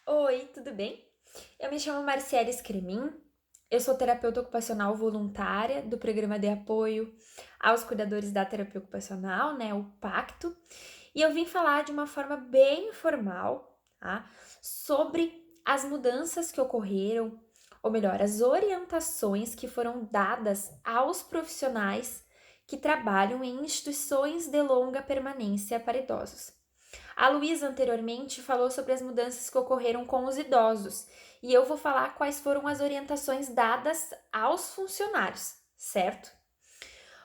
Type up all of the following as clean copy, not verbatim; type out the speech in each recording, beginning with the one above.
Oi, tudo bem? Eu me chamo Marciele Scremin, eu sou terapeuta ocupacional voluntária do Programa de Apoio aos Cuidadores da Terapia Ocupacional, né, o PACTO, e eu vim falar de uma forma bem informal, tá, sobre as mudanças que ocorreram, ou melhor, as orientações que foram dadas aos profissionais que trabalham em instituições de longa permanência para idosos. A Luísa anteriormente falou sobre as mudanças que ocorreram com os idosos e eu vou falar quais foram as orientações dadas aos funcionários, certo?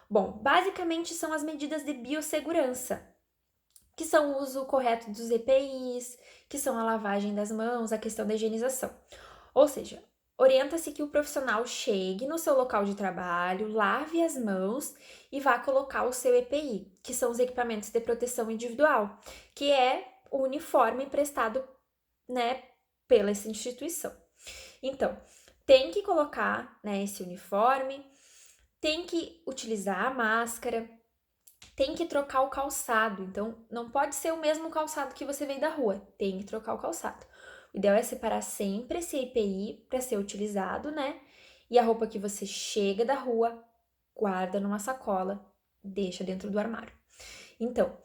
Bom, basicamente são as medidas de biossegurança, que são o uso correto dos EPIs, que são a lavagem das mãos, a questão da higienização. Ou seja, orienta-se que o profissional chegue no seu local de trabalho, lave as mãos e vá colocar o seu EPI, que são os equipamentos de proteção individual, que é o uniforme prestado, né, pela essa instituição. Então, tem que colocar, né, esse uniforme, tem que utilizar a máscara, tem que trocar o calçado. Então, não pode ser o mesmo calçado que você veio da rua, tem que trocar o calçado. O ideal é separar sempre esse EPI para ser utilizado, né? E a roupa que você chega da rua, guarda numa sacola, deixa dentro do armário. Então,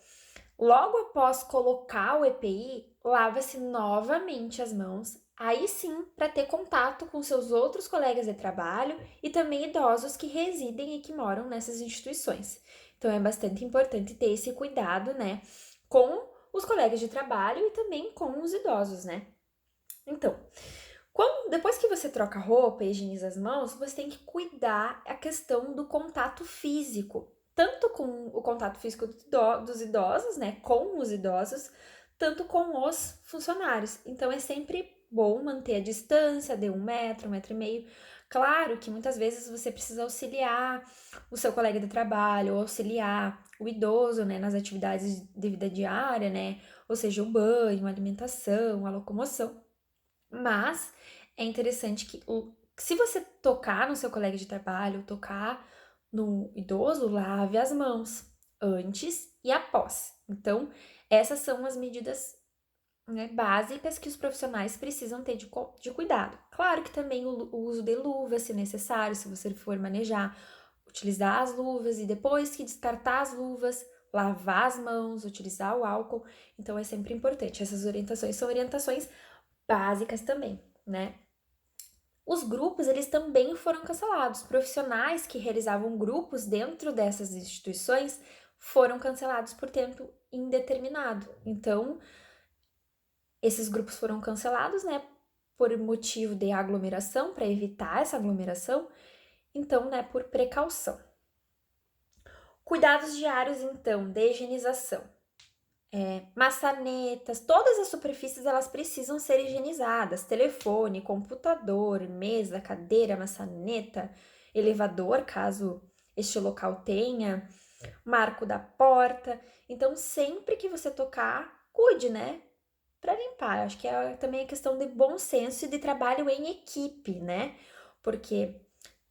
logo após colocar o EPI, lava-se novamente as mãos, aí sim para ter contato com seus outros colegas de trabalho e também idosos que residem e que moram nessas instituições. Então é bastante importante ter esse cuidado, né, com os colegas de trabalho e também com os idosos, né? Então, depois que você troca a roupa e higieniza as mãos, você tem que cuidar a questão do contato físico, tanto com o contato físico dos idosos, né, com os idosos, tanto com os funcionários. Então é sempre bom manter a distância de 1 metro, 1,5 metro. Claro que muitas vezes você precisa auxiliar o seu colega de trabalho, ou auxiliar o idoso, né, nas atividades de vida diária, né, ou seja, o banho, a alimentação, a locomoção. Mas é interessante que se você tocar no seu colega de trabalho, tocar no idoso, lave as mãos antes e após. Então, essas são as medidas, né, básicas que os profissionais precisam ter de cuidado. Claro que também o uso de luvas, se necessário, se você for manejar, utilizar as luvas e depois que descartar as luvas, lavar as mãos, utilizar o álcool. Então, é sempre importante. Essas orientações são orientações básicas também, né? Os grupos, eles também foram cancelados. Profissionais que realizavam grupos dentro dessas instituições foram cancelados por tempo indeterminado. Então, esses grupos foram cancelados, né, por motivo de aglomeração, para evitar essa aglomeração, então, né, por precaução. Cuidados diários, então, de higienização. Maçanetas, todas as superfícies elas precisam ser higienizadas. Telefone, computador, mesa, cadeira, maçaneta, elevador, caso este local tenha, marco da porta. Então, sempre que você tocar, cuide, né? Para limpar. Acho que é também a questão de bom senso e de trabalho em equipe, né? Porque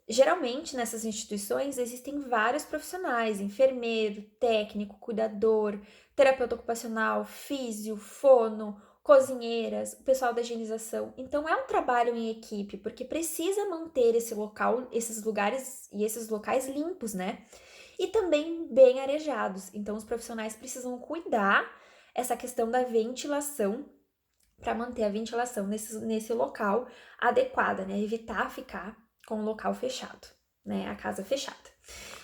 geralmente nessas instituições existem vários profissionais: enfermeiro, técnico, cuidador, terapeuta ocupacional, físio, fono, cozinheiras, o pessoal da higienização. Então é um trabalho em equipe, porque precisa manter esse local, esses lugares e esses locais limpos, né? E também bem arejados. Então os profissionais precisam cuidar essa questão da ventilação para manter a ventilação nesse local adequada, né? Evitar ficar com o local fechado, né? A casa fechada.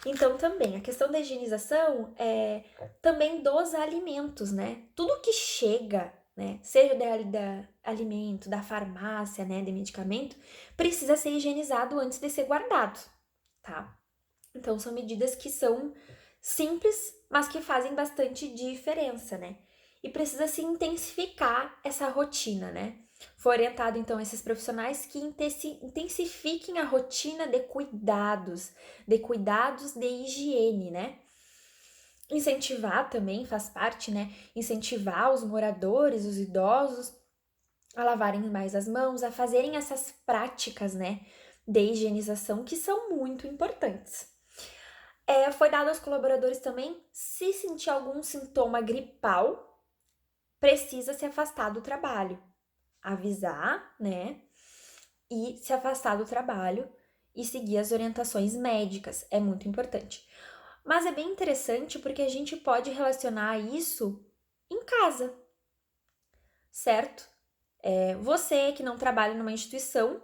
Então, também, a questão da higienização é também dos alimentos, né? Tudo que chega, né? Seja da alimento, da farmácia, né? De medicamento, precisa ser higienizado antes de ser guardado, tá? Então, são medidas que são simples, mas que fazem bastante diferença, né? E precisa se intensificar essa rotina, né? Foi orientado, então, esses profissionais que intensifiquem a rotina de cuidados de higiene, né? Incentivar também, faz parte, né? Incentivar os moradores, os idosos, a lavarem mais as mãos, a fazerem essas práticas, né? De higienização que são muito importantes. Foi dado aos colaboradores também, se sentir algum sintoma gripal, precisa se afastar do trabalho. avisar, né? E se afastar do trabalho e seguir as orientações médicas. É muito importante. Mas é bem interessante porque a gente pode relacionar isso em casa, certo? Você que não trabalha numa instituição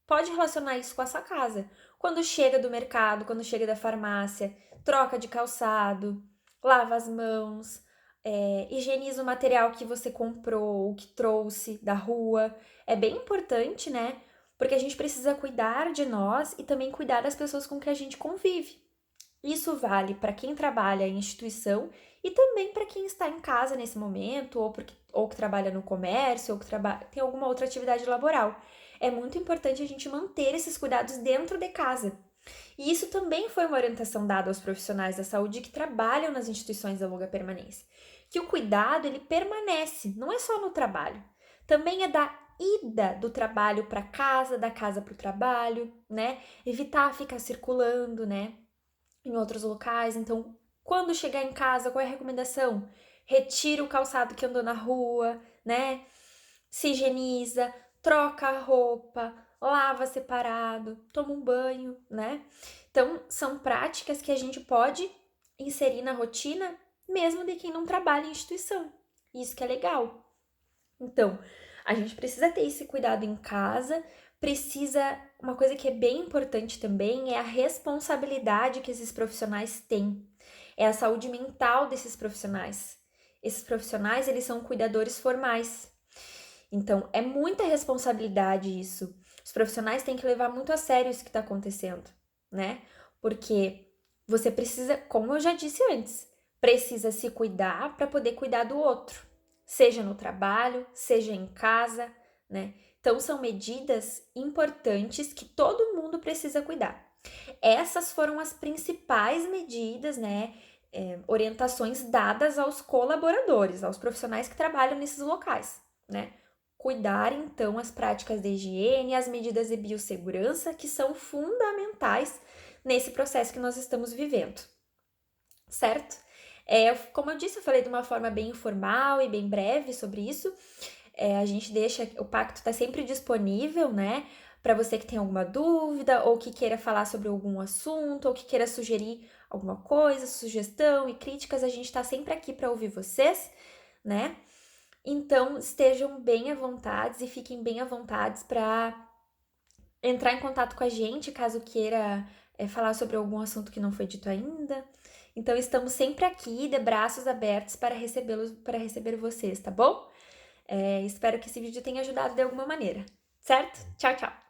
pode relacionar isso com a sua casa. Quando chega do mercado, quando chega da farmácia, troca de calçado, lava as mãos, higieniza o material que você comprou, o que trouxe da rua. É bem importante, né? Porque a gente precisa cuidar de nós e também cuidar das pessoas com que a gente convive. Isso vale para quem trabalha em instituição e também para quem está em casa nesse momento, ou que trabalha no comércio, ou que tem alguma outra atividade laboral. É muito importante a gente manter esses cuidados dentro de casa. E isso também foi uma orientação dada aos profissionais da saúde que trabalham nas instituições da longa permanência. Que o cuidado, ele permanece, não é só no trabalho. Também é da ida do trabalho para casa, da casa para o trabalho, né? Evitar ficar circulando, né? Em outros locais. Então, quando chegar em casa, qual é a recomendação? Retira o calçado que andou na rua, né? Se higieniza, troca a roupa, lava separado, toma um banho, né? Então, são práticas que a gente pode inserir na rotina, mesmo de quem não trabalha em instituição. Isso que é legal. Então, a gente precisa ter esse cuidado em casa, precisa. Uma coisa que é bem importante também é a responsabilidade que esses profissionais têm, é a saúde mental desses profissionais. Esses profissionais, eles são cuidadores formais. Então, é muita responsabilidade isso. Os profissionais têm que levar muito a sério isso que está acontecendo, né? Porque você precisa, como eu já disse antes, precisa se cuidar para poder cuidar do outro, seja no trabalho, seja em casa, né? Então, são medidas importantes que todo mundo precisa cuidar. Essas foram as principais medidas, né? Orientações dadas aos colaboradores, aos profissionais que trabalham nesses locais, né? Cuidar, então, as práticas de higiene e as medidas de biossegurança que são fundamentais nesse processo que nós estamos vivendo, certo? Como eu disse, eu falei de uma forma bem informal e bem breve sobre isso. A gente deixa, o pacto está sempre disponível, né? Para você que tem alguma dúvida, ou que queira falar sobre algum assunto, ou que queira sugerir alguma coisa, sugestão e críticas, a gente está sempre aqui para ouvir vocês, né? Então, estejam bem à vontade e fiquem bem à vontade para entrar em contato com a gente, caso queira falar sobre algum assunto que não foi dito ainda. Então, estamos sempre aqui, de braços abertos para para receber vocês, tá bom? Espero que esse vídeo tenha ajudado de alguma maneira, certo? Tchau, tchau!